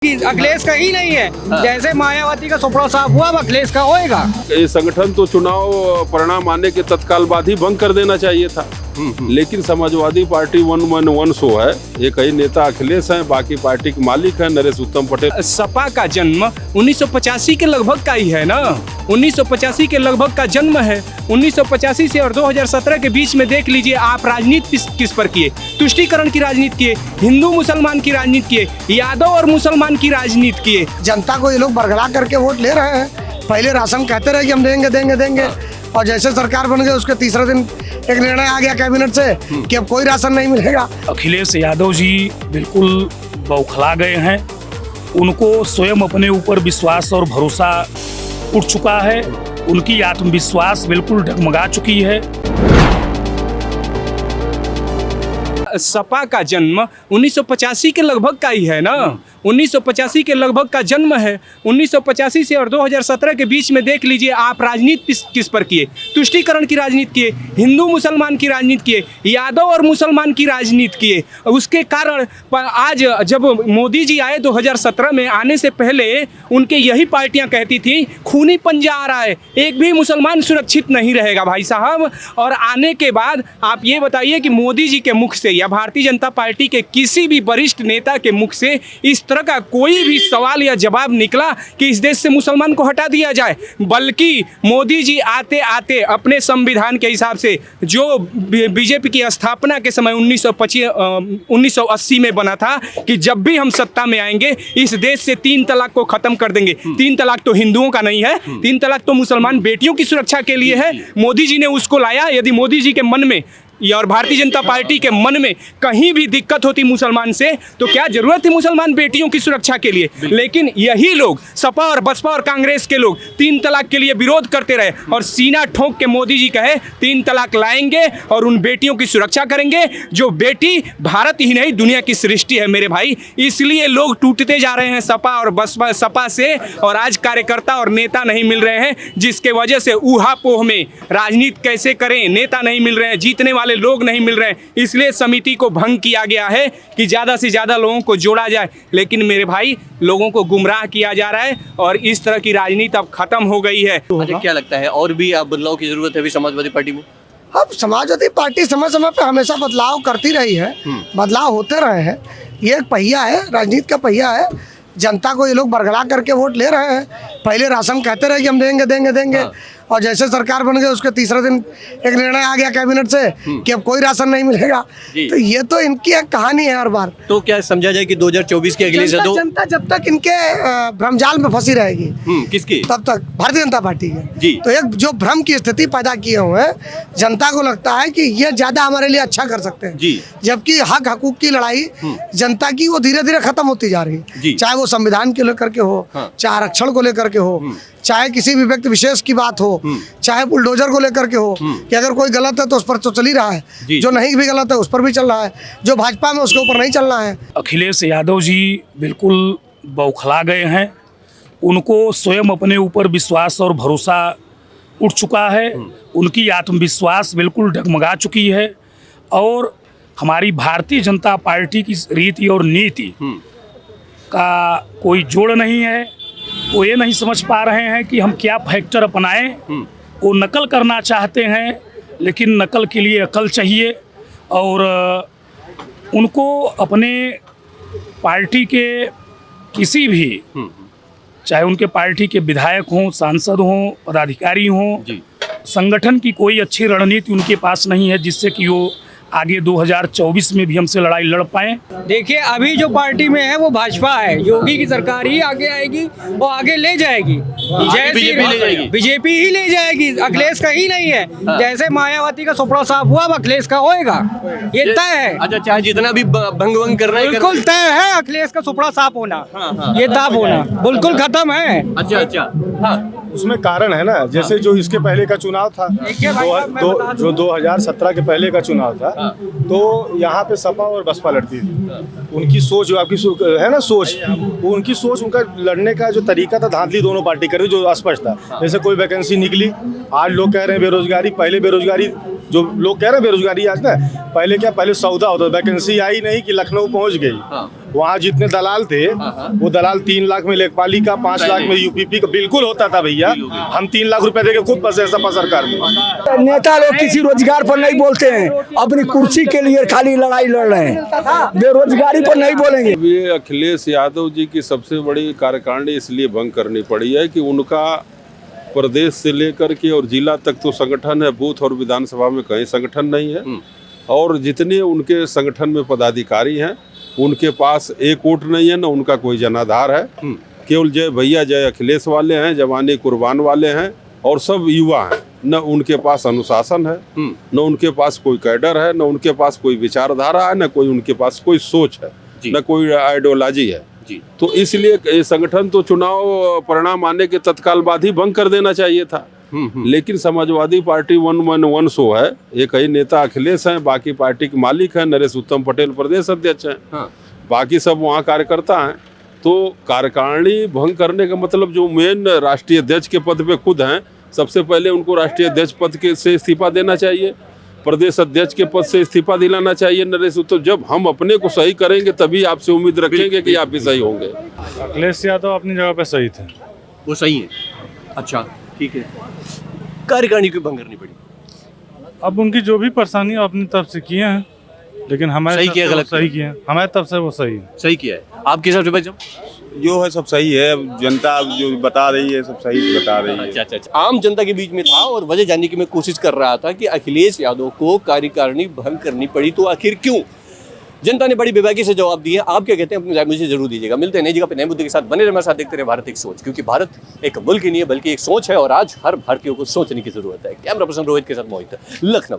कि अखिलेश का ही नहीं है। जैसे मायावती का सुपड़ा साफ हुआ, अब अखिलेश का होएगा। ये संगठन तो चुनाव परिणाम आने के तत्काल बाद ही भंग कर देना चाहिए था, लेकिन समाजवादी पार्टी वन मन वन शो है। एक ही नेता अखिलेश हैं, बाकी पार्टी के मालिक हैं नरेश उत्तम पटेल। सपा का जन्म 1985 के लगभग का ही है ना, 1985 के लगभग का जन्म है। 1985 से और 2017 के बीच में देख लीजिए आप, राजनीति किस पर किए? तुष्टीकरण की राजनीति किए, हिंदू मुसलमान की राजनीति किए, यादव और मुसलमान की राजनीति किए। जनता को ये लोग बरगला करके वोट ले रहे हैं। पहले राशन कहते रहे कि हम देंगे देंगे देंगे, और जैसे सरकार बन गई उसके तीसरे दिन एक निर्णय आ गया कैबिनेट से कि अब कोई राशन नहीं मिलेगा। अखिलेश यादव जी बिल्कुल बौखला गए हैं। उनको स्वयं अपने ऊपर विश्वास और भरोसा उठ चुका है। उनकी आत्मविश्वास बिल्कुल डगमगा चुकी है। सपा का जन्म 1985 के लगभग का ही है ना, 1985 के लगभग का जन्म है। 1985 से और 2017 के बीच में देख लीजिए आप, राजनीति किस पर किए? तुष्टीकरण की राजनीति किए, हिंदू मुसलमान की राजनीति किए, यादव और मुसलमान की राजनीति किए। उसके कारण आज जब मोदी जी आए 2017 में, आने से पहले उनके यही पार्टियां कहती थी खूनी पंजा आ रहा है, एक भी मुसलमान सुरक्षित नहीं रहेगा भाई साहब। और आने के बाद आप ये बताइए कि मोदी जी के मुख से या भारतीय जनता पार्टी के किसी भी वरिष्ठ नेता के मुख से इस तरह का कोई भी सवाल या जवाब निकला कि इस देश से मुसलमान को हटा दिया जाए? बल्कि मोदी जी आते आते अपने संविधान के हिसाब से, जो बीजेपी की स्थापना के समय 1980 में बना था कि जब भी हम सत्ता में आएंगे इस देश से 3 तलाक को खत्म कर देंगे। 3 तलाक तो हिंदुओं का नहीं है, 3 तलाक तो मुसलमान बेटियों की सुरक्षा के लिए है। मोदी जी ने उसको लाया। यदि मोदी जी के मन में और भारतीय जनता पार्टी के मन में कहीं भी दिक्कत होती मुसलमान से, तो क्या जरूरत है मुसलमान बेटियों की सुरक्षा के लिए? लेकिन यही लोग, सपा और बसपा और कांग्रेस के लोग 3 तलाक के लिए विरोध करते रहे और सीना ठोक के मोदी जी कहे 3 तलाक लाएंगे और उन बेटियों की सुरक्षा करेंगे। जो बेटी भारत ही नहीं दुनिया की सृष्टि है मेरे भाई। इसलिए लोग टूटते जा रहे हैं सपा और बसपा, सपा से, और आज कार्यकर्ता और नेता नहीं मिल रहे हैं, जिसके वजह से ऊहापोह में राजनीति कैसे करें, नेता नहीं मिल रहे हैं, जीतने वाले लोग नहीं मिल रहे हैं। इसलिए समिति को भंग किया गया है कि ज़्यादा से ज़्यादा लोगों को जोड़ा जाए। लेकिन मेरे भाई, लोगों को गुमराह किया जा रहा है और इस तरह की राजनीति अब खत्म हो गई है। अच्छा, क्या लगता है और भी बदलाव की जरूरत है अभी समाजवादी पार्टी में? अब समाजवादी पार्टी समय समय पे हमेशा बदलाव करती रही है, बदलाव होते रहे हैं। ये एक पहिया है, राजनीति का पहिया है। जनता को ये लोग बरगला करके वोट ले रहे हैं। पहले राशन कहते रहे कि हम देंगे देंगे देंगे, और जैसे सरकार बन गई उसके तीसरे दिन एक निर्णय आ गया कैबिनेट से कि अब कोई राशन नहीं मिलेगा। तो ये तो इनकी एक कहानी है हर बार। तो क्या समझा जाए कि 2024 के अगले से जनता जब तक इनके भ्रमजाल में फंसी रहेगी, किसकी? तब तक भारतीय जनता पार्टी जी। है। तो एक जो भ्रम की स्थिति पैदा किए हुए हैं, जनता को लगता है कि ये ज्यादा हमारे लिए अच्छा कर सकते हैं जी। जबकि हक हकूक की लड़ाई जनता की वो धीरे धीरे खत्म होती जा रही है। चाहे वो संविधान को लेकर के हो, चाहे आरक्षण को लेकर के हो, चाहे किसी भी व्यक्ति विशेष की बात हो, चाहे बुलडोजर को लेकर के हो कि अगर कोई गलत है तो उस पर तो चल ही रहा है, जो नहीं भी गलत है उस पर भी चल रहा है, जो भाजपा में उसके ऊपर नहीं चल रहा है। अखिलेश यादव जी बिल्कुल बौखला गए हैं। उनको स्वयं अपने ऊपर विश्वास और भरोसा उठ चुका है। उनकी आत्मविश्वास बिल्कुल डगमगा चुकी है। और हमारी भारतीय जनता पार्टी की रीति और नीति का कोई जोड़ नहीं है। वो ये नहीं समझ पा रहे हैं कि हम क्या फैक्टर अपनाएं। वो नकल करना चाहते हैं, लेकिन नकल के लिए अकल चाहिए। और उनको अपने पार्टी के किसी भी, चाहे उनके पार्टी के विधायक हों, सांसद हों, पदाधिकारी हों, संगठन की कोई अच्छी रणनीति उनके पास नहीं है जिससे कि वो आगे 2024 में भी हमसे लड़ाई लड़ पाएं। देखिए, अभी जो पार्टी में है वो भाजपा है। योगी की सरकार ही आगे आएगी और आगे ले जाएगी। बीजेपी ही ले जाएगी, अखिलेश का ही नहीं है। जैसे मायावती का सुपड़ा साफ हुआ, अब अखिलेश का होएगा, ये तय है। अच्छा, चाहे जितना भी भंग करना है, बिल्कुल तय है अखिलेश का सुपड़ा साफ होना। ये दाब होना बिल्कुल खत्म है। अच्छा, उसमें कारण है ना, जैसे जो इसके पहले का चुनाव था, जो 2017 के पहले का चुनाव था, तो यहाँ पे सपा और बसपा लड़ती थी। उनकी सोच, जो आपकी है ना सोच, उनकी सोच, उनका लड़ने का जो तरीका था, धांधली दोनों पार्टी कर रही, जो स्पष्ट था। जैसे कोई वैकेंसी निकली, आज लोग कह रहे हैं बेरोजगारी, पहले बेरोजगारी, जो लोग कह रहे हैं बेरोजगारी आज ना, पहले क्या, पहले सौदा होता, वैकेंसी आई नहीं कि लखनऊ पहुँच गई, वहाँ जितने दलाल थे वो दलाल 3 लाख में लेखपाली का, 5 लाख में यूपीपी का बिल्कुल होता था भैया। हम 3 लाख रुपए देके खुद फंसे सपा सरकार में। नेता लोग किसी रोजगार पर नहीं बोलते हैं, अपनी कुर्सी के लिए खाली लड़ाई लड़ रहे हैं, बेरोजगारी पर नहीं बोलेंगे। ये अखिलेश यादव जी की सबसे बड़ी कार्यकारिणी इसलिए भंग करनी पड़ी है कि उनका प्रदेश से लेकर के और जिला तक तो संगठन है, बूथ और विधानसभा में कहीं संगठन नहीं है। और जितने उनके संगठन में पदाधिकारी हैं उनके पास एक वोट नहीं है, न उनका कोई जनाधार है। केवल जय भैया जय अखिलेश वाले हैं, जवानी कुर्बान वाले हैं और सब युवा हैं। न उनके पास अनुशासन है, न उनके पास कोई कैडर है, न उनके पास कोई विचारधारा है, न कोई उनके पास कोई सोच है, न कोई आइडियोलॉजी है। तो इसलिए ये संगठन तो चुनाव परिणाम आने के तत्काल बाद ही भंग कर देना चाहिए था। लेकिन समाजवादी पार्टी वन शो है। एक ही नेता अखिलेश हैं, बाकी पार्टी के मालिक हैं, नरेश उत्तम पटेल प्रदेश अध्यक्ष हैं, बाकी सब वहाँ कार्यकर्ता हैं। तो कार्यकारिणी भंग करने का मतलब जो मेन राष्ट्रीय अध्यक्ष के पद पे खुद हैं, सबसे पहले उनको राष्ट्रीय अध्यक्ष पद के से इस्तीफा देना चाहिए, प्रदेश अध्यक्ष के पद से इस्तीफा दिलाना चाहिए नरेश उत्तम। जब हम अपने को सही करेंगे तभी आपसे उम्मीद रखेंगे कि आप भी सही होंगे। अखिलेश यादव अपनी जगह पे सही थे। वो सही है। अच्छा ठीक है, कार्यकारिणी क्यों भंग करनी पड़ी? अब उनकी जो भी परेशानी अपनी तरफ से किए हैं, लेकिन हमारे सही किया, गलत सही किए हैं, हमारे तरफ से वो सही है। सही किया है आपके हिसाब से भाई? जब जो है सब सही है, जनता जो बता रही है सब सही बता रही है। अच्छा, आम जनता के बीच में था और वजह जानने की मैं कोशिश कर रहा था कि अखिलेश यादव को कार्यकारिणी भंग करनी पड़ी तो आखिर क्यों? जनता ने बड़ी बेबाकी से जवाब दिया। आप क्या कहते हैं अपनी राय मुझे जरूर दीजिएगा। मिलते हैं नई जगह पे नए मुद्दे के साथ। बने रहे हमारे साथ, देखते रहे भारत एक सोच, क्योंकि भारत एक मुल्क ही नहीं है बल्कि एक सोच है और आज हर भारतीय को सोचने की जरूरत है। कैमरा पर्सन रोहित के साथ मोहित, लखनऊ।